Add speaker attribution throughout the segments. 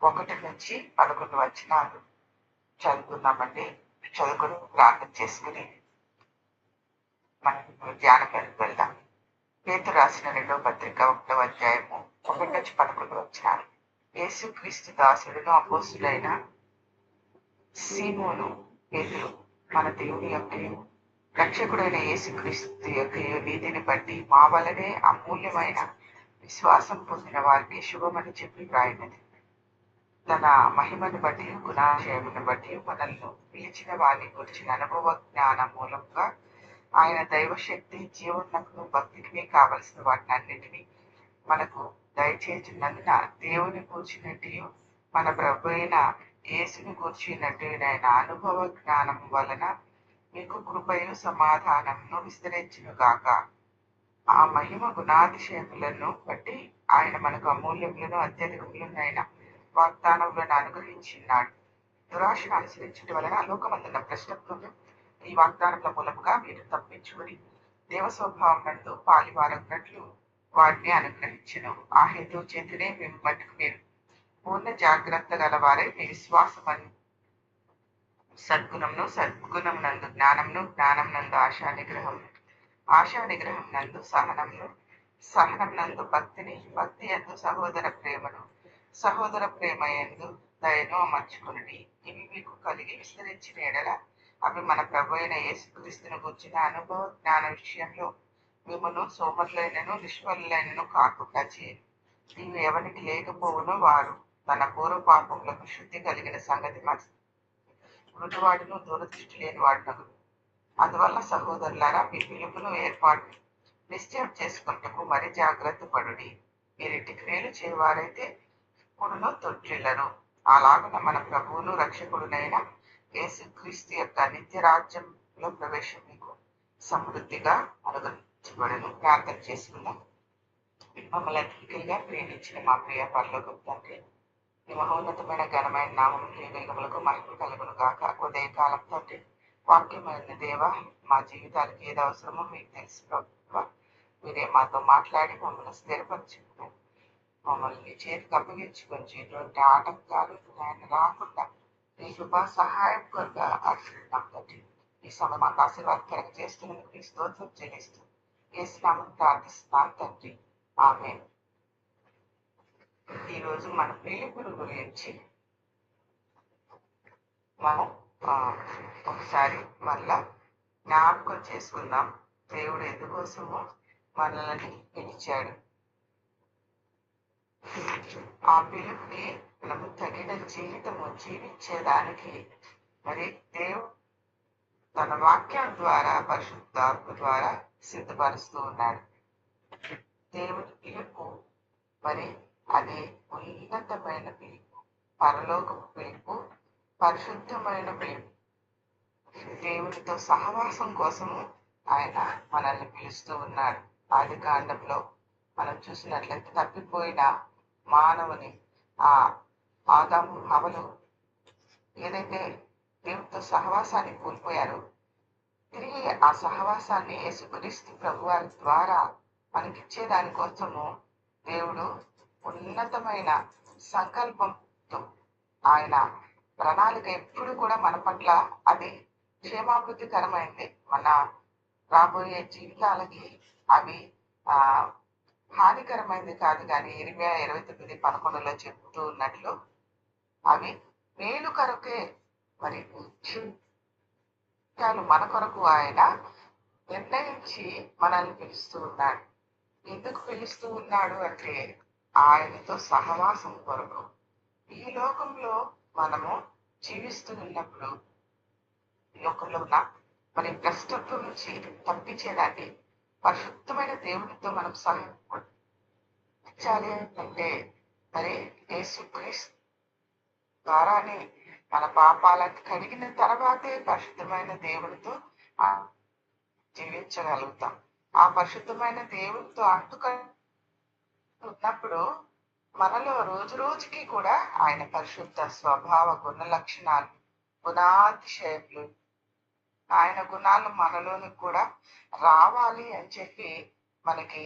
Speaker 1: 1-11 వచనాలు చదువుకుందామండి. చదువుకుని ప్రార్థన చేసుకుని మనం ధ్యానంలోకి వెళ్దాం. పేతురు రాసిన 2వ పత్రిక 1వ అధ్యాయము 1-11 వచనాలు. యేసుక్రీస్తు దాసుడును అపోస్తులైన సీమోను పేతురు, మన దేవుని యొక్క రక్షకుడైన యేసుక్రీస్తు యొక్క నీతిని బట్టి మా వలనే అమూల్యమైన విశ్వాసం పొందిన వారికి శుభమని చెప్పి వ్రాయినది. తన మహిమను బట్టి గుణాశయమును బట్టి మనల్ని పిలిచిన వారిని గురించిన అనుభవ జ్ఞానం మూలంగా ఆయన దైవశక్తి, జీవనకు, భక్తికి కావలసిన వాటిని అన్నిటినీ మనకు దయచేసినందున దేవుని కూర్చున్నట్టు మన ప్రభు అయిన యేసుని కూర్చున్నట్టునైన అనుభవ జ్ఞానం వలన మీకు కృపయు సమాధానమును విస్తరించును గాక. ఆ మహిమ గుణాతిశయములను బట్టి ఆయన మనకు అమూల్యములను అత్యధికములైన వాగ్దానములను అనుగ్రహించినాడు. దురాశను అనుసరించడం వలన లోకమందున్న ప్రశ్నలను ఈ వాగ్దానముల మూలముగా మీరు తప్పించుకుని దేవ స్వభావం నందు పాలివారన్నట్లు వాటిని అనుగ్రహించను. ఆ హేతు చేతినే మేము మట్టుకు మీరు పూర్ణ జాగ్రత్త గలవారే మీ విశ్వాసమని సద్గుణం నందు జ్ఞానమును, జ్ఞానం నందు ఆశా నిగ్రహం నందు సహనం నందు భక్తిని, భక్తి యందు సహోదర ప్రేమను, సహోదర ప్రేమ యందు దయను అమర్చుకుని ఇవి మీకు కలిగి విస్తరించిన ఎడల అవి మన ప్రభు అయిన యేసుక్రీస్తును గుర్చిన అనుభవ జ్ఞాన విషయంలో మిమ్మను సోమరులైనను నిష్ఫలులైనను కాకుండా చేయను. ఇవి ఎవరికి లేకపోవునో వారు తన పూర్వ పాపములకు శుద్ధి కలిగిన సంగతి మృదువాడును దూరదృష్టి లేని వాడునగు. అందువల్ల సహోదరులారా, మీ పిలుపును ఏర్పాటు నిశ్చయం చేసుకున్నకు మరి జాగ్రత్త పడుడి. మీరింటి క్రియలు చేయవారైతే ఇప్పుడును తొట్టిల్లరు. అలాగున మన ప్రభువును రక్షకుడునైన యేసుక్రీస్తు యొక్క నిత్య రాజ్యంలో ప్రవేశం మీకు సమృద్ధిగా అనుగ్రహించబడును. ప్రార్థన చేసుకుందాం. మమ్మల్ని అతిథిగా ప్రేమించిన మా ప్రియ పరలోకపు తండ్రి, ఈ మహోన్నతమైన ఘనమైన నామములకు వేగములకు మహిమ కలుగును గాక. ఉదయకాలం తండ్రి, వాక్యమైన దేవ, మా జీవితానికి ఏది అవసరమో మీకు తెలుసు ప్రభువా. మీరే మాతో మాట్లాడి మమ్మల్ని స్థిరపరచుకుని మమ్మల్ని చేతికి అప్పగించుకొని ఇటువంటి ఆటంకాలు ఆయన రాకుండా మీ కృపా సహాయం కొరగా అడుగుతున్నాం తండ్రి. ఈ సమయం మాకు ఆశీర్వాదకరంగా చేస్తున్నందుకు మీ స్తోత్రం చెల్లిస్తూ యేసునామం ప్రార్థిస్తున్నాను తండ్రి. ఆమేన్. ఈరోజు మన పిలుపుల గురించి మనం ఒకసారి మళ్ళా జ్ఞాపకం చేసుకుందాం. దేవుడు ఎందుకోసమో మనల్ని పిలిచాడు. ఆ పిలుపుని మనము తగిన జీవితము జీవించేదానికి మరి దేవుడు తన వాక్యం ద్వారా, పరిశుద్ధాత్మ ద్వారా సిద్ధపరుస్తూ ఉన్నాడు. దేవుడి పిలుపు మరి అది ఉన్నతమైన పిలుపు, పరలోకపు పిలుపు, పరిశుద్ధమైన పిలుపు. దేవుడితో సహవాసం కోసము ఆయన మనల్ని పిలుస్తూ ఉన్నాడు. ఆది కాండంలో మనం చూసినట్లయితే తప్పిపోయిన మానవుని ఆదాము హవ్వలు ఏదైతే దేవుడితో సహవాసాన్ని కోల్పోయారో తిరిగి ఆ సహవాసాన్ని యేసుక్రీస్తు ప్రభువారి ద్వారా మనకిచ్చే దానికోసము దేవుడు ఉన్నతమైన సంకల్పంతో ఆయన ప్రణాళిక ఎప్పుడు కూడా మన పట్ల అది క్షేమాభివృద్ధికరమైంది. మన రాబోయే జీవితాలకి అవి హానికరమైంది కాదు. కానీ ఇరిమియా 29:11 చెబుతూ ఉన్నట్లు అవి మేలు కొరకే. మరి మన కొరకు ఆయన నిర్ణయించి మనల్ని పిలుస్తూ ఉన్నాడు. ఎందుకు పిలుస్తూ ఉన్నాడు అంటే ఆయనతో సహవాసం కొరకు. ఈ లోకంలో మనము జీవిస్తూ ఉన్నప్పుడు లోకంలో ఉన్న మరి భ్రష్టత్వం నుంచి తప్పించేదాన్ని పరిశుద్ధమైన దేవునితో మనం సహాయించాలి అంటే మరి యేసుక్రీస్తు ద్వారానే మన పాపాలను కడిగిన తర్వాతే పరిశుద్ధమైన దేవునితో జీవించగలుగుతాం. ఆ పరిశుద్ధమైన దేవునితో ఉన్నప్పుడు మనలో రోజు రోజుకి కూడా ఆయన పరిశుద్ధ స్వభావ గుణ లక్షణాలు, గుణాతిశయములు, ఆయన గుణాలు మనలోని కూడా రావాలి అని చెప్పి మనకి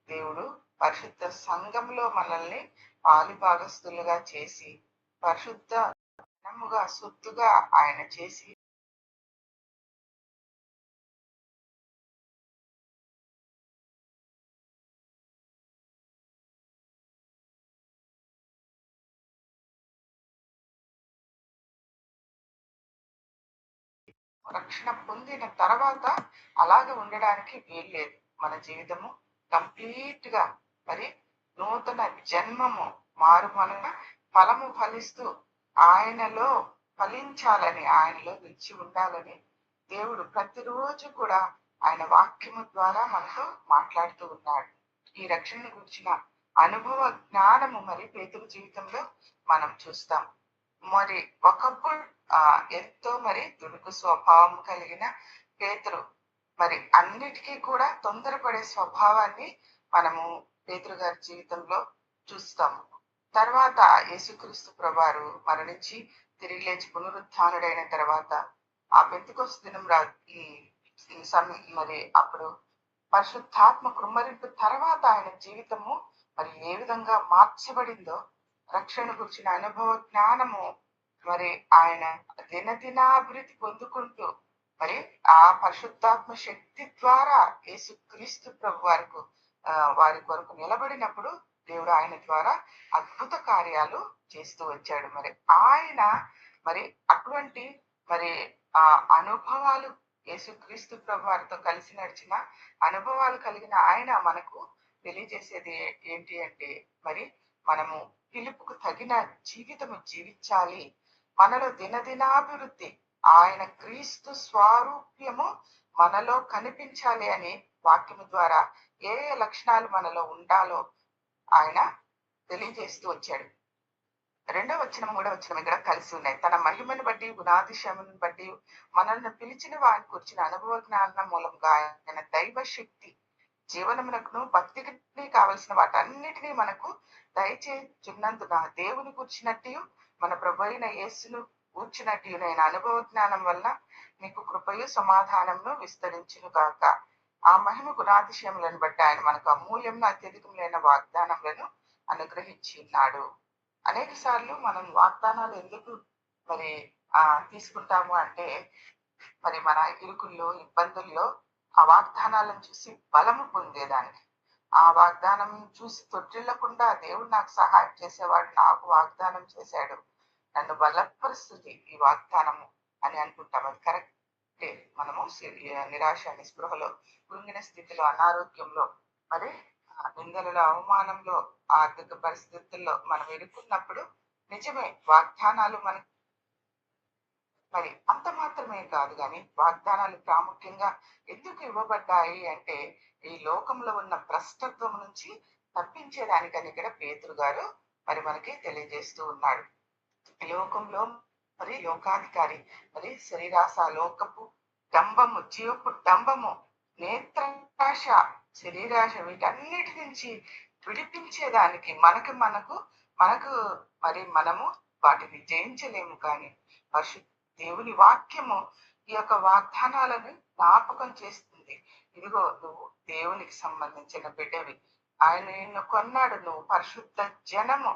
Speaker 1: దేవుడు పరిశుద్ధ సంఘంలో మనల్ని పాలిభాగస్తులుగా చేసి పరిశుద్ధ ధనముగా సొత్తుగా ఆయన చేసి రక్షణ పొందిన తర్వాత అలాగే ఉండడానికి వీల్లేదు. మన జీవితము కంప్లీట్ గా మరి నూతన జన్మము మారు మనన ఫలము ఫలిస్తూ ఆయనలో ఫలించాలని, ఆయనలో నిలిచి ఉండాలని దేవుడు ప్రతిరోజు కూడా ఆయన వాక్యము ద్వారా మనతో మాట్లాడుతూ ఉన్నాడు. ఈ రక్షణ గురించిన అనుభవ జ్ఞానము మరి పేతురు జీవితంలో మనం చూస్తాం. మరి ఒకప్పుడు ఎంతో మరి దుడుకు స్వభావం కలిగిన పేతురు మరి అన్నిటికీ కూడా తొందరపడే స్వభావాన్ని మనము పేతురు గారి జీవితంలో చూస్తాము. తర్వాత యేసుక్రీస్తు ప్రభువారు మరణించి తిరిగి లేచి పునరుత్థానుడైన తర్వాత ఆ పెంతెకొస్తు దినం మరి అప్పుడు పరిశుద్ధాత్మ కృమ్మరింపు తర్వాత ఆయన జీవితము మరి ఏ విధంగా మార్చబడిందో, రక్షణ గురించిన అనుభవ జ్ఞానము మరి ఆయన దినదినాభివృద్ధి పొందుకుంటూ మరి ఆ పరిశుద్ధాత్మ శక్తి ద్వారా యేసుక్రీస్తు ప్రభు వారి కొరకు నిలబడినప్పుడు దేవుడు ఆయన ద్వారా అద్భుత కార్యాలు చేస్తూ వచ్చాడు. మరి ఆయన మరి అటువంటి మరి ఆ అనుభవాలు, యేసుక్రీస్తు ప్రభు వారితో కలిసి నడిచిన అనుభవాలు కలిగిన ఆయన మనకు తెలియజేసేది ఏంటి అంటే, మరి మనము పిలుపుకు తగిన జీవితము జీవించాలి, మనలో దినదినాభివృద్ధి, ఆయన క్రీస్తు స్వారూప్యము మనలో కనిపించాలి అని వాక్యము ద్వారా ఏ లక్షణాలు మనలో ఉండాలో ఆయన తెలియజేస్తూ వచ్చాడు. 2వ వచనం 3వ వచనం ఇక్కడ కలిసి ఉన్నాయి. తన మహిమను బట్టి గుణాతిశయమును బట్టి మనల్ని పిలిచిన వారిని కూర్చిన అనుభవ జ్ఞానం మూలంగా ఆయన దైవ శక్తి జీవనమునకును భక్తికి కావలసిన వాటన్నిటినీ మనకు దయచేయుచున్నందున దేవుని కూర్చున్నట్టు మన ప్రభు అయిన యేసును కూర్చున్నట్టు నేను అనుభవ జ్ఞానం వల్ల మీకు కృపయు సమాధానమును విస్తరించును గాక. ఆ మహిమ గుణాతిశయములను బట్టి ఆయన మనకు అమూల్యమును అత్యధికములైన వాగ్దానములను అనుగ్రహించి ఉన్నాడు. అనేక సార్లు మనం వాగ్దానాలు ఎందుకు మరి తీసుకుంటాము అంటే, మరి మన ఇరుకుల్లో ఇబ్బందుల్లో ఆ వాగ్దానాలను చూసి బలము పొందేదానికి, ఆ వాగ్దానం చూసి తొట్టిల్లకుండా దేవుడు నాకు సహాయం చేసేవాడు, నాకు వాగ్దానం చేశాడు, నన్ను బలపరుస్తుంది ఈ వాగ్దానము అని అనుకుంటాం. అది కరెక్టే. మనము నిరాశ నిస్పృహలో కృంగిన స్థితిలో అనారోగ్యంలో మరి నిందలలో అవమానంలో ఆర్థిక పరిస్థితుల్లో మనం ఇరుక్కున్నప్పుడు నిజమే వాగ్దానాలు మనకి మరి అంత మాత్రమే కాదు, కానీ వాగ్దానాలు ప్రాముఖ్యంగా ఎందుకు ఇవ్వబడ్డాయి అంటే ఈ లోకంలో ఉన్న భ్రష్టత్వం నుంచి తప్పించేదానికని ఇక్కడ పేతురు గారు మరి మనకి తెలియజేస్తూ ఉన్నాడు. లోకంలో మరి లోకాధికారి మరి శరీరాశ, లోకపు డంబము, జీవపు డంబము, నేత్రాశ, శరీరాశ వీటన్నిటి నుంచి విడిపించేదానికి మనకు మరి మనము వాటిని జయించలేము. కానీ దేవుని వాక్యము ఈ యొక్క వాగ్దానాలను జ్ఞాపకం చేస్తుంది. ఇదిగో నువ్వు దేవునికి సంబంధించిన బిడ్డవి, ఆయన నిన్ను కొన్నాడు, నువ్వు పరిశుద్ధ జనము,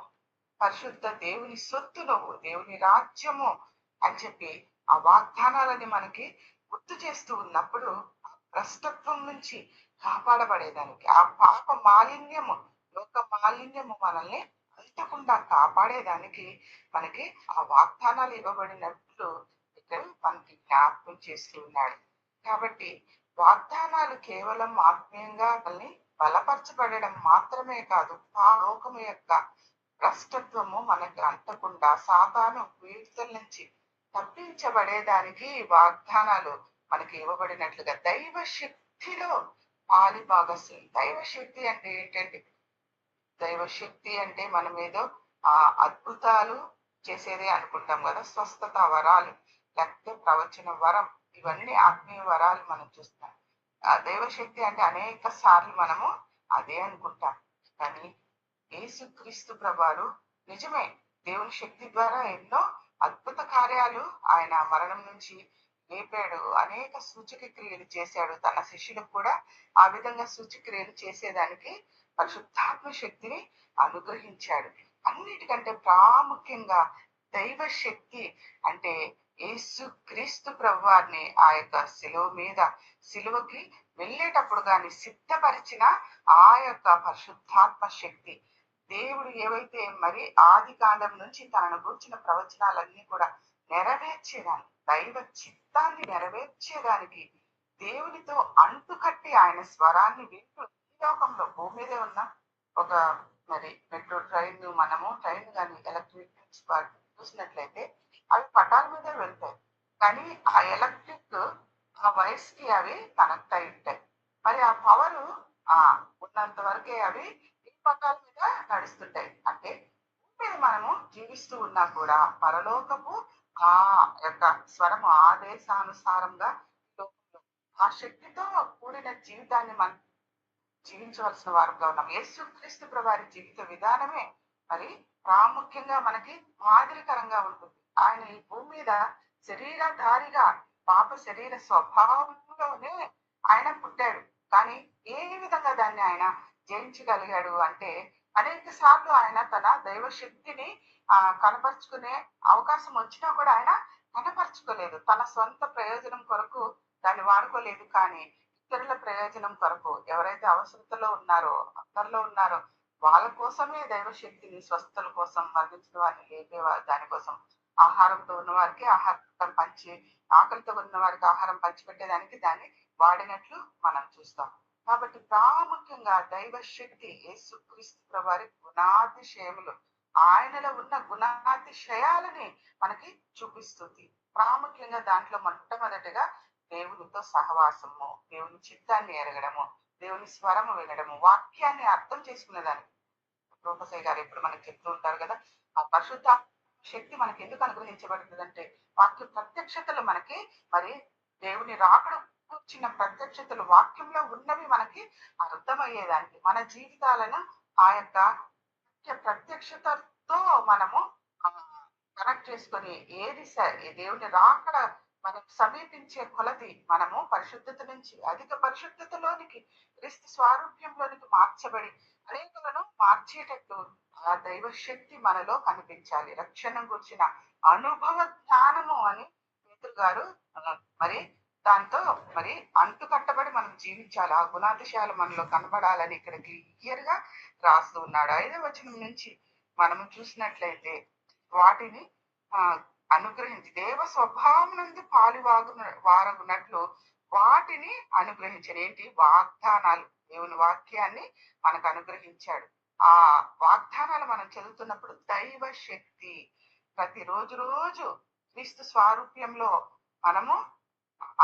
Speaker 1: పరిశుద్ధ దేవుని సొత్తు, నువ్వు దేవుని రాజ్యము అని చెప్పి ఆ వాగ్దానాలని మనకి గుర్తు చేస్తూ ఉన్నప్పుడు భ్రష్టత్వం నుంచి కాపాడబడేదానికి, ఆ పాప మాలిన్యము, లోక మాలిన్యము మనల్ని అంతకుండా కాపాడేదానికి మనకి ఆ వాగ్దానాలు ఇవ్వబడినట్లు ఇక్కడ మనకి జ్ఞాపకం చేస్తూ ఉన్నాడు. కాబట్టి వాగ్దానాలు కేవలం ఆత్మీయంగా మనల్ని బలపరచబడడం మాత్రమే కాదు, ఆ లోకము యొక్క భ్రష్టత్వము మనకి అంటకుండా సాతాను పీడితల నుంచి తప్పించబడేదానికి వాగ్దానాలు మనకి ఇవ్వబడినట్లుగా దైవ శక్తిలో పాలిభాగస్సులు. దైవ శక్తి అంటే ఏంటంటే, దైవ శక్తి అంటే మనం ఏదో అద్భుతాలు చేసేదే అనుకుంటాం కదా, స్వస్థత వరాలు లేకపోతే ప్రవచన వరం, ఇవన్నీ ఆత్మీయ వరాలు మనం చూస్తాం. ఆ దైవశక్తి అంటే అనేక సార్లు మనము అదే అనుకుంటాం. కానీ యేసుక్రీస్తు ప్రభువారు నిజమే దేవుని శక్తి ద్వారా ఎన్నో అద్భుత కార్యాలు ఆయన మరణం నుంచి లేపాడు, అనేక సూచక క్రియలు చేశాడు, తన శిష్యులకు కూడా ఆ విధంగా సూచక క్రియలు చేసేదానికి పరిశుద్ధాత్మ శక్తిని అనుగ్రహించాడు. అన్నిటికంటే ప్రాముఖ్యంగా దైవ శక్తి అంటే యేసు క్రీస్తు ప్రభువారిని ఆ యొక్క సిలువకి వెళ్ళేటప్పుడు గాని సిద్ధపరిచిన ఆ యొక్క పరిశుద్ధాత్మ శక్తి. దేవుడు ఏవైతే మరి ఆది కాండం నుంచి తనను గూర్చిన ప్రవచనాలన్నీ కూడా నెరవేర్చేదానికి, దైవ చిత్తాన్ని నెరవేర్చేదానికి దేవునితో అంటుకట్టి ఆయన స్వరాన్ని వింటూ ఈ లోకంలో భూమి మీదే ఉన్న ఒక మరి మెట్రో ట్రైన్ ట్రైన్ కానీ ఎలక్ట్రిక్ చూసినట్లయితే అవి పటాల మీద వెళ్తాయి. కానీ ఆ ఎలక్ట్రిక్ ఆ వైర్స్ కి అవి కనెక్ట్ అయి ఉంటాయి. మరి ఆ పవర్ ఉన్నంత వరకే అవి ఈ పటాల మీద నడుస్తుంటాయి. అంటే భూమి మీద మనము జీవిస్తూ ఉన్నా కూడా పరలోకపు ఆ యొక్క స్వరము ఆదేశానుసారంగా లోకంలో ఆ శక్తితో కూడిన జీవితాన్ని మనం జీవించవలసిన వారుగా ఉన్నాం. యేసుక్రీస్తు ప్రభువారి జీవిత విధానమే మరి ప్రాముఖ్యంగా మనకి మాదిరికరంగా ఉంటుంది. ఆయన ఈ భూమి మీద శరీరధారిగా పాప శరీర స్వభావంలోనే ఆయన పుట్టాడు. కానీ ఏ విధంగా దాన్ని ఆయన జయించగలిగాడు అంటే అనేక సార్లు ఆయన తన దైవ శక్తిని కనపరుచుకునే అవకాశం వచ్చినా కూడా ఆయన కనపరుచుకోలేదు. తన సొంత ప్రయోజనం కొరకు దాన్ని వాడుకోలేదు. కానీ ఇతరుల ప్రయోజనం కొరకు ఎవరైతే అవసరతలో ఉన్నారో అందరిలో ఉన్నారో వాళ్ళ కోసమే దైవశక్తిని స్వస్థల కోసం మరణించిన వారిని లేపేవారు, దానికోసం ఆహారంతో ఉన్న వారికి ఆహారం పంచి ఆకలితో ఉన్న వారికి ఆహారం పంచిపెట్టేదానికి దాన్ని వాడినట్లు మనం చూస్తాం. కాబట్టి ప్రాముఖ్యంగా దైవశక్తి యేసుక్రీస్తు ప్రభువారి గుణాతిశయములు, ఆయనలో ఉన్న గుణాతిశయాలని మనకి చూపిస్తుంది. ప్రాముఖ్యంగా దాంట్లో మొట్టమొదటిగా దేవునితో సహవాసము, దేవుని చిత్తాన్ని ఎరగడము, దేవుని స్వరము వినడము, వాక్యాన్ని అర్థం చేసుకునేదానికి రూపసాయి గారు ఎప్పుడు మనకు చెప్తూ ఉంటారు కదా, ఆ పరిశుద్ధ శక్తి మనకి ఎందుకు అనుగ్రహించబడుతుంది అంటే వాక్య ప్రత్యక్షతలు మనకి మరి దేవుని రాకడ కూర్చిన ప్రత్యక్షతలు వాక్యంలో ఉన్నవి మనకి అర్థమయ్యేదానికి, మన జీవితాలను ఆ యొక్క ప్రత్యక్షతతో మనము కనెక్ట్ చేసుకొని దేవుని రాకడ మనం సమీపించే కొలది మనము పరిశుద్ధత నుంచి అధిక పరిశుద్ధతలోనికి క్రీస్తు స్వారూప్యంలోనికి మార్చబడి అనేకులను మార్చేటట్టు ఆ దైవ శక్తి మనలో కనిపించాలి. రక్షణ గురించిన అనుభవ జ్ఞానము అని పేతురు గారు మరి దాంతో మరి అంటుకట్టబడి మనం జీవించాలి. ఆ గుణాతిశయాలు మనలో కనబడాలని ఇక్కడ క్లియర్ గా రాస్తూ ఉన్నాడు. 5వ వచనం నుంచి మనము చూసినట్లయితే వాటిని అనుగ్రహించి దేవ స్వభావం నుండి వారగునట్లు వాటిని అనుగ్రహించాడు. ఏంటి? వాగ్దానాలు, దేవుని వాక్యాన్ని మనకు అనుగ్రహించాడు. ఆ వాగ్దానాలు మనం చదువుతున్నప్పుడు దైవ శక్తి రోజు క్రీస్తు స్వారూప్యంలో మనము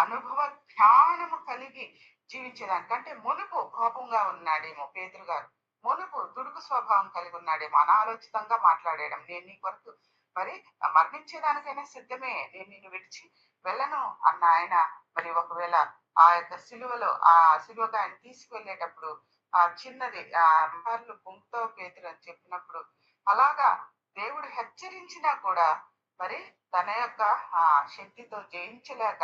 Speaker 1: అనుభవ జ్ఞానము కలిగి జీవించేదానికంటే మునుపు కోపంగా ఉన్నాడేమో పేతురు గారు, మునుపు దుడుకు స్వభావం కలిగి ఉన్నాడేమో, అనాలోచితంగా మాట్లాడేయడం, నేను నీ కొరకు మరి మరణించేదానికైనా సిద్ధమే, నేను నిన్ను విడిచి వెళ్ళను అన్న ఆయన మరి ఒకవేళ ఆ యొక్క సిలువకు ఆయన తీసుకువెళ్ళేటప్పుడు ఆ చిన్నది గుంపుతో పేతురు అని చెప్పినప్పుడు అలాగా దేవుడు హెచ్చరించినా కూడా మరి తన యొక్క శక్తితో జయించలేక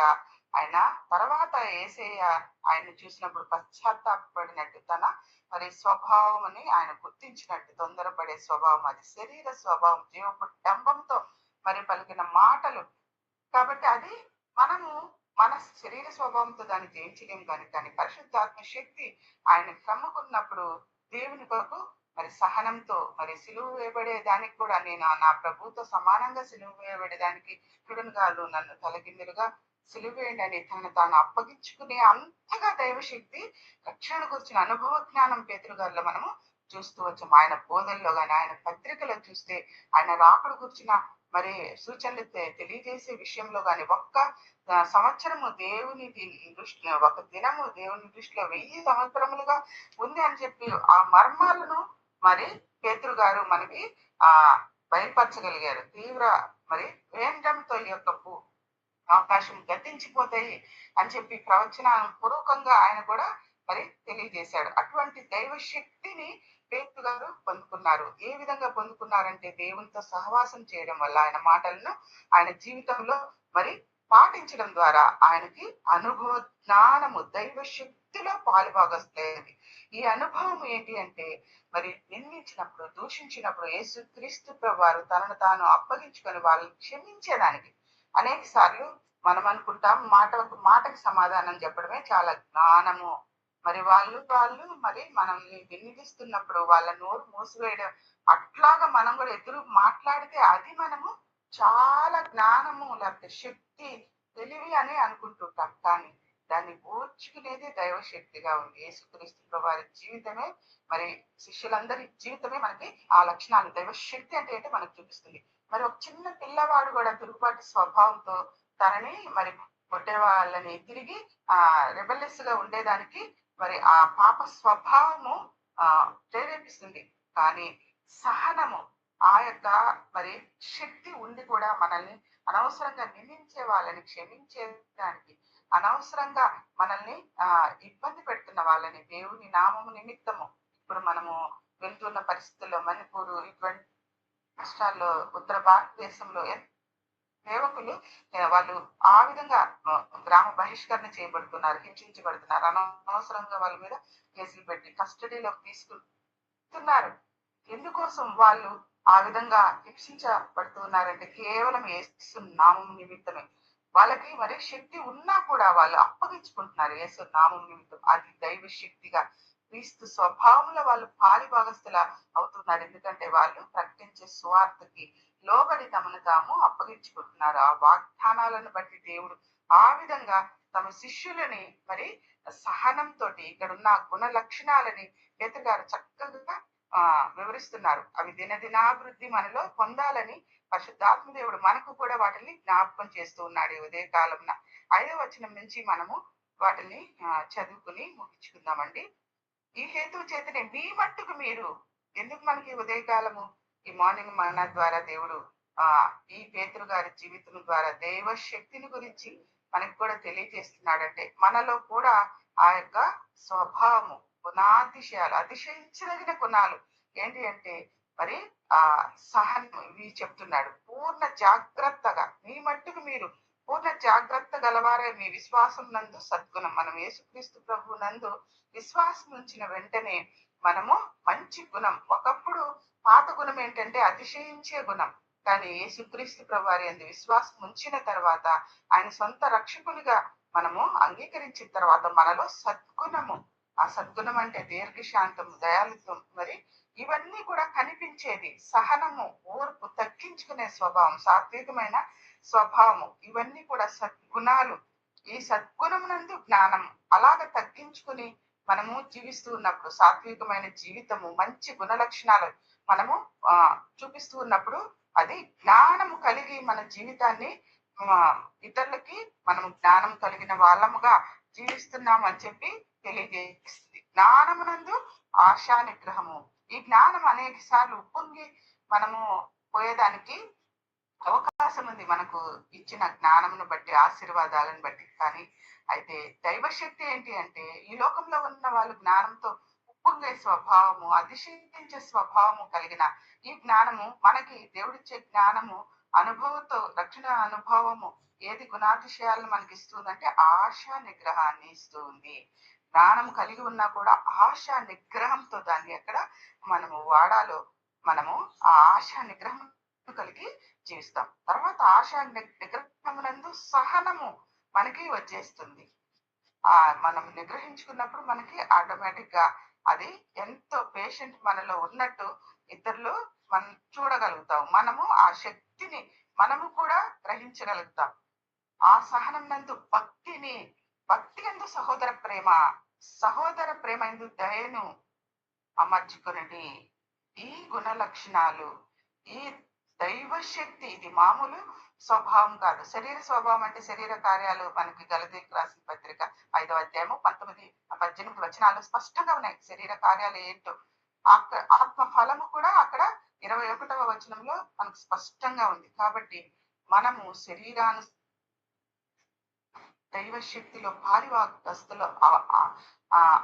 Speaker 1: ఆయన తర్వాత యేసయ్య ఆయన చూసినప్పుడు పశ్చాత్తాపడినట్టు తన మరి స్వభావం అని ఆయన గుర్తించినట్టు, తొందరపడే స్వభావం, అది శరీర స్వభావం, జీవపు డంబంతో మరి పలికిన మాటలు. కాబట్టి అది మనము మన శరీర స్వభావంతో దాన్ని జయించలేము. కానీ పరిశుద్ధాత్మ శక్తి ఆయన కమ్ముకున్నప్పుడు దేవుని కొరకు మరి సహనంతో మరి సిలువ వేయబడే దానికి కూడా నేను నా ప్రభుతో సమానంగా సిలువ వేయబడేదానికి చూడను కాదు, నన్ను తలకిందులుగా సిలువేయండి అని తనను తాను అప్పగించుకునే అంతగా దైవశక్తి రక్షణ గురించిన అనుభవ జ్ఞానం పేతురు గారిలో మనము చూస్తూ వచ్చాము. ఆయన బోధనలో కానీ ఆయన పత్రికలో చూస్తే ఆయన రాకడ గురించిన మరి సూచనలు తెలియజేసే విషయంలో కానీ ఒక్క సంవత్సరము దేవుని దృష్టిలో, ఒక దినము దేవుని దృష్టిలో 1000 సంవత్సరములుగా ఉంది అని చెప్పి ఆ మర్మాలను మరి పేతురు గారు మనకి బయలుపరచగలిగారు. తీవ్ర మరి వేంద్రంతో ఈ యొక్క అవకాశం గతించిపోతాయి అని చెప్పి ప్రవచన పూర్వకంగా ఆయన కూడా మరి తెలియజేశాడు. అటువంటి దైవ శక్తిని పేతురు గారు పొందుకున్నారు. ఏ విధంగా పొందుకున్నారంటే దేవునితో సహవాసం చేయడం వల్ల, ఆయన మాటలను ఆయన జీవితంలో మరి పాటించడం ద్వారా ఆయనకి అనుభవ జ్ఞానము దైవ శక్తిలో పాలుభాగస్తుంది. ఈ అనుభవం ఏంటి అంటే మరి నిందించినప్పుడు దూషించినప్పుడు యేసుక్రీస్తు ప్రభువారు తనను తాను అప్పగించుకొని వాళ్ళని క్షమించేదానికి. అనేక సార్లు మనం అనుకుంటాం మాటకి సమాధానం చెప్పడమే చాలా జ్ఞానము. మరి వాళ్ళు మరి మనల్ని వినిపిస్తున్నప్పుడు వాళ్ళ నోరు మూసివేయడం, అట్లాగా మనం కూడా ఎదురు మాట్లాడితే అది మనము చాలా జ్ఞానము లేకపోతే శక్తి, తెలివి అని అనుకుంటుంటాం. కానీ దాన్ని ఓర్చుకునేది దైవశక్తిగా ఉంది. యేసుక్రీస్తు వారి జీవితమే మరి శిష్యులందరి జీవితమే మనకి ఆ లక్షణాలు దైవశక్తి అంటే ఏంటో మనకు చూపిస్తుంది. మరి ఒక చిన్న పిల్లవాడు కూడా తిరుగుబాటు స్వభావంతో తనని మరి కొట్టే వాళ్ళని తిరిగి రెబెల్లెస్ గా ఉండేదానికి మరి ఆ పాప స్వభావము ఆ ప్రేరేపిస్తుంది. కానీ సహనము ఆ యొక్క మరి శక్తి ఉండి కూడా మనల్ని అనవసరంగా నిందించే వాళ్ళని క్షమించేదానికి, అనవసరంగా మనల్ని ఇబ్బంది పెడుతున్న వాళ్ళని దేవుని నామము నిమిత్తము ఇప్పుడు మనము వెళ్తున్న పరిస్థితుల్లో మణిపూర్ ఇటువంటి రాష్ట్రాల్లో ఉత్తర భారతదేశంలో సేవకులు వాళ్ళు ఆ విధంగా గ్రామ బహిష్కరణ చేయబడుతున్నారు, హింసించబడుతున్నారు. అనవసరంగా వాళ్ళ మీద కేసులు పెట్టి కస్టడీలోకి తీసుకుంటున్నారు. ఎందుకోసం వాళ్ళు ఆ విధంగా హింసించబడుతున్నారంటే కేవలం యేసు నామం నిమిత్తమే. వాళ్ళకి మరి శక్తి ఉన్నా కూడా వాళ్ళు అప్పగించుకుంటున్నారు యేసు నామం నిమిత్తం. అది దైవ శక్తిగా క్రీస్తు స్వభావంలో వాళ్ళు పాలిభాగస్తుల అవుతున్నారు. ఎందుకంటే వాళ్ళు ప్రకటించే సువార్తకి లోబడి తమను తాము అప్పగించుకుంటున్నారు. ఆ వాగ్దానాలను బట్టి దేవుడు ఆ విధంగా తమ శిష్యులని మరి సహనంతో ఇక్కడున్న గుణ లక్షణాలని పేతురు గారు చక్కగా వివరిస్తున్నారు. అవి దినదినాభివృద్ధి మనలో పొందాలని పరిశుద్ధాత్మ దేవుడు మనకు కూడా వాటిని జ్ఞాపకం చేస్తూ ఉన్నాడు. ఉదయ కాలంన 5వ వచనం నుంచి మనము వాటిని చదువుకుని ముగించుకుందామండి. ఈ హేతువు చేతనే మీ మట్టుకు మీరు, ఎందుకు మనకి ఉదయకాలము ఈ మార్నింగ్ మన ద్వారా దేవుడు ఈ పేతురు గారి జీవితం ద్వారా దైవ శక్తిని గురించి మనకు కూడా తెలియజేస్తున్నాడంటే మనలో కూడా ఆ యొక్క స్వభావము గుణాతిశయాలు, అతిశయించదగిన గుణాలు ఏంటి అంటే మరి సహనం ఇవి చెప్తున్నాడు. పూర్ణ జాగ్రత్తగా మీ మట్టుకు మీరు పూర్ణ జాగ్రత్త గలవారే మీ విశ్వాసం నందు సద్గుణం. మనం యేసుక్రీస్తు ప్రభు నందు విశ్వాసం ఉంచిన వెంటనే మనము మంచి గుణం, ఒకప్పుడు పాత గుణం ఏంటంటే అతిశయించే గుణం. కానీ యేసుక్రీస్తు ప్రభు వారి యందు విశ్వాసం ఉంచిన తర్వాత, ఆయన సొంత రక్షకునిగా మనము అంగీకరించిన తర్వాత మనలో సద్గుణము, ఆ సద్గుణం అంటే దీర్ఘశాంతం, దయాళుత్వం, మరి ఇవన్నీ కూడా కనిపించేది. సహనము, ఓర్పు, తగ్గించుకునే స్వభావం, సాత్వికమైన స్వభావము, ఇవన్నీ కూడా సద్గుణాలు. ఈ సద్గుణం నందు జ్ఞానం అలాగ తగ్గించుకుని మనము జీవిస్తూ ఉన్నప్పుడు సాత్వికమైన జీవితము, మంచి గుణ లక్షణాలు మనము చూపిస్తూ ఉన్నప్పుడు అది జ్ఞానము కలిగి మన జీవితాన్ని ఇతరులకి మనము జ్ఞానం కలిగిన వాళ్ళముగా జీవిస్తున్నాము అని చెప్పి తెలియజేస్తుంది. జ్ఞానమునందు ఆశా నిగ్రహము. ఈ జ్ఞానం అనేక సార్లు ఉప్పొంగి మనము పోయేదానికి అవకాశం ఉంది, మనకు ఇచ్చిన జ్ఞానమును బట్టి, ఆశీర్వాదాలను బట్టి. కానీ అయితే దైవశక్తి ఏంటి అంటే ఈ లోకంలో ఉన్న వాళ్ళు జ్ఞానంతో ఉప్పొంగే స్వభావము, అతిశయించే స్వభావము కలిగిన ఈ జ్ఞానము మనకి దేవుడిచ్చే జ్ఞానము అనుభవంతో, రక్షణ అనుభవము ఏది గుణాతిశయాలను మనకి ఇస్తుందంటే ఆశా నిగ్రహాన్ని ఇస్తుంది. జ్ఞానం కలిగి ఉన్నా కూడా ఆశా నిగ్రహంతో దాన్ని ఎక్కడ మనము వాడాలో మనము ఆ ఆశా నిగ్రహం కలిగి జీవిస్తాం. తర్వాత ఆశా నిగ్రహమునందు సహనము మనకి వచ్చేస్తుంది. మనం నిగ్రహించుకున్నప్పుడు మనకి ఆటోమేటిక్ గా అది ఎంతో పేషెంట్ మనలో ఉన్నట్టు ఇతరులు మనం చూడగలుగుతాం. మనము ఆ శక్తిని మనము కూడా గ్రహించగలుగుతాం. ఆ సహనం నందు భక్తిని, భక్తి ఎందు సహోదర ప్రేమ, సహోదర ప్రేమ ఎందు దయను అమర్చుకునండి. ఈ గుణ లక్షణాలు, ఈ దైవ శక్తి, ఇది మామూలు స్వభావం కాదు. శరీర స్వభావం అంటే శరీర కార్యాలు మనకి గలతీయులకు రాసిన పత్రిక 5వ అధ్యాయము 19-18 వచనాలు స్పష్టంగా ఉన్నాయి. శరీర కార్యాలు ఏంటో ఆత్మ ఫలము కూడా అక్కడ 21వ వచనంలో మనకు స్పష్టంగా ఉంది. కాబట్టి మనము శరీరాను దైవ శక్తిలో పాలివాగస్తులు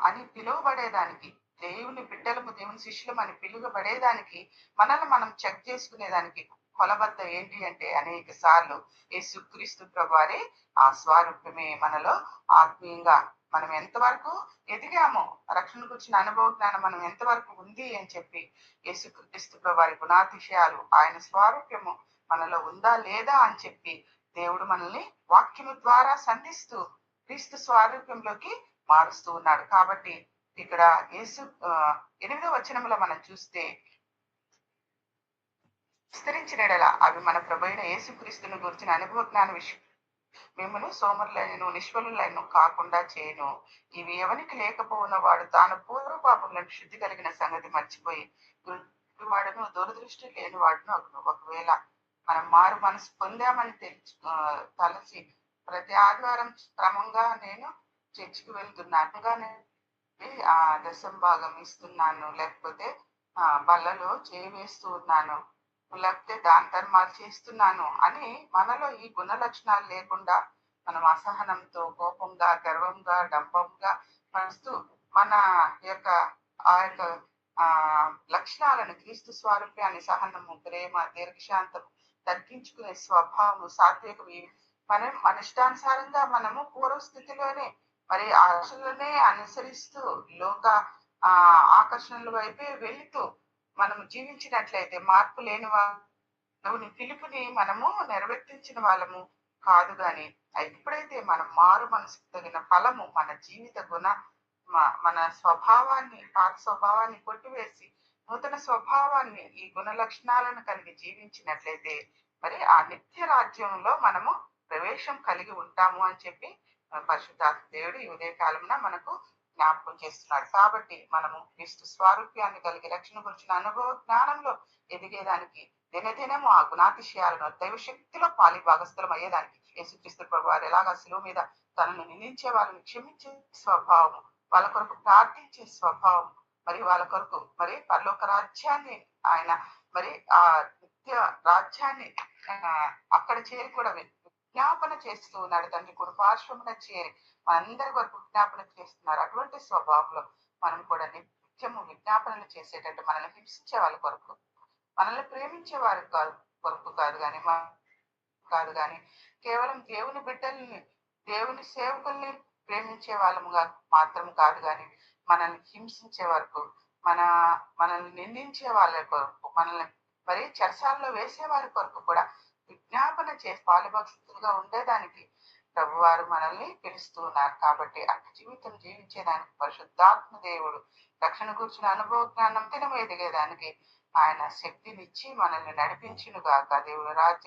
Speaker 1: అని పిలువబడేదానికి, దేవుని బిడ్డలము, దేవుని శిష్యులం అని పిలువబడేదానికి, మనల్ని మనం చెక్ చేసుకునేదానికి కొలబద్ద ఏంటి అంటే అనేక సార్లు యేసుక్రీస్తు ప్రభువారి ఆ స్వారూప్యమే మనలో ఆత్మీయంగా మనం ఎంతవరకు ఎదిగామో, రక్షణ గురించిన అనుభవ జ్ఞానం మనం ఎంతవరకు ఉంది అని చెప్పి యేసుక్రీస్తు ప్రభువారి గుణాతిశయాలు, ఆయన స్వారూప్యము మనలో ఉందా లేదా అని చెప్పి దేవుడు మనల్ని వాక్యము ద్వారా సంధిస్తూ క్రీస్తు స్వారూప్యంలోకి మారుస్తూ ఉన్నాడు. కాబట్టి ఇక్కడ యేసు 8వ వచనంలో మనం చూస్తే, విస్తరించిన యెడల అవి మన ప్రభువైన యేసుక్రీస్తును గురించిన అనుభవ జ్ఞాన విషయం మిమ్మును సోమరులైనను నిష్ఫలులైనను కాకుండా చేయును. ఇవి ఎవనికి లేకపోవున వాడు తాను పూర్వ పాపములను శుద్ధి కలిగిన సంగతి మర్చిపోయి వాడును దురదృష్టి లేని వాడును అగును. ఒకవేళ మనం మారు మనసు పొందామని తలచి ప్రతి ఆదివారం క్రమంగా నేను చర్చికి వెళ్తున్నాను, ఆ దశం భాగం ఇస్తున్నాను, లేకపోతే బల్లలో చేయి వేస్తూ ఉన్నాను, లేకపోతే దాన ధర్మాలు చేస్తున్నాను అని మనలో ఈ గుణ లక్షణాలు లేకుండా మనం అసహనంతో, కోపంగా, గర్వంగా, డంబంగా మనస్తూ మన యొక్క ఆ యొక్క ఆ లక్షణాలను, క్రీస్తు స్వారూప్యాన్ని, సహనము, ప్రేమ, దీర్ఘశాంతం, తగ్గించుకునే స్వభావము, సాత్వికం, మనం మన ఇష్టానుసారంగా మనము పూర్వస్థితిలోనే మరి ఆశలనే అనుసరిస్తూ లోక ఆ ఆకర్షణల వైపే వెళుతూ మనము జీవించినట్లయితే మార్పు లేని దేవుని పిలుపుని మనము నెరవేర్తించిన వాళ్ళము కాదు. గాని ఎప్పుడైతే మనం మారు మనసుకు తగిన ఫలము మన జీవిత మన స్వభావాన్ని, పాత స్వభావాన్ని కొట్టివేసి నూతన స్వభావాన్ని, ఈ గుణ లక్షణాలను కలిగి జీవించినట్లయితే మరి ఆ నిత్య రాజ్యంలో మనము ప్రవేశం కలిగి ఉంటాము అని చెప్పి పరిశుద్ధాత్మ దేవుడు ఈ ఉదయ కాలంలో మనకు జ్ఞాపకం చేస్తున్నాడు. కాబట్టి మనము క్రీస్తు స్వారూప్యాన్ని కలిగి రక్షణ గురించిన అనుభవ జ్ఞానంలో ఎదిగేదానికి దినదినము ఆ గుణాతిశయాలను దైవశక్తిలో పాలి భాగస్థలం అయ్యేదానికి యేసుక్రీస్తు ప్రభు వారు ఎలాగా శిలువ మీద తనను నిందించే వాళ్ళని క్షమించే స్వభావము, వాళ్ళ కొరకు ప్రార్థించే స్వభావం, మరి వాళ్ళ కొరకు మరి పరలోక రాజ్యాన్ని ఆయన మరి ఆ నిత్య రాజ్యాన్ని అక్కడ చేరి కూడా విజ్ఞాపన చేస్తూ ఉన్నాడు. తండ్రి కుడి పార్శ్వమున చేరి మనందరి వరకు విజ్ఞాపన చేస్తున్నారు. అటువంటి స్వభావంలో మనం కూడా నిత్యము విజ్ఞాపనలు చేసేటట్టు, మనల్ని హింసించే వాళ్ళ కొరకు, మనల్ని ప్రేమించే వారి కొరకు కాదు గాని కేవలం దేవుని బిడ్డల్ని, దేవుని సేవకుల్ని ప్రేమించే వాళ్ళముగా మాత్రం కాదు గాని మనల్ని హింసించే వరకు, మనల్ని నిందించే వాళ్ళ కొరకు, మనల్ని మరి చెరసాల్లో వేసే వారి కొరకు కూడా విజ్ఞాపన చేసి పాలుభక్తులుగా ఉండేదానికి ప్రభువారు మనల్ని పిలుస్తూ ఉన్నారు. కాబట్టి అట్టి జీవితం జీవించేదానికి పరిశుద్ధాత్మ దేవుడు రక్షణ కూర్చున్న అనుభవ జ్ఞానం దినము ఎదిగేదానికి ఆయన శక్తినిచ్చి మనల్ని నడిపించును గాక. దేవుడు రాజ్యం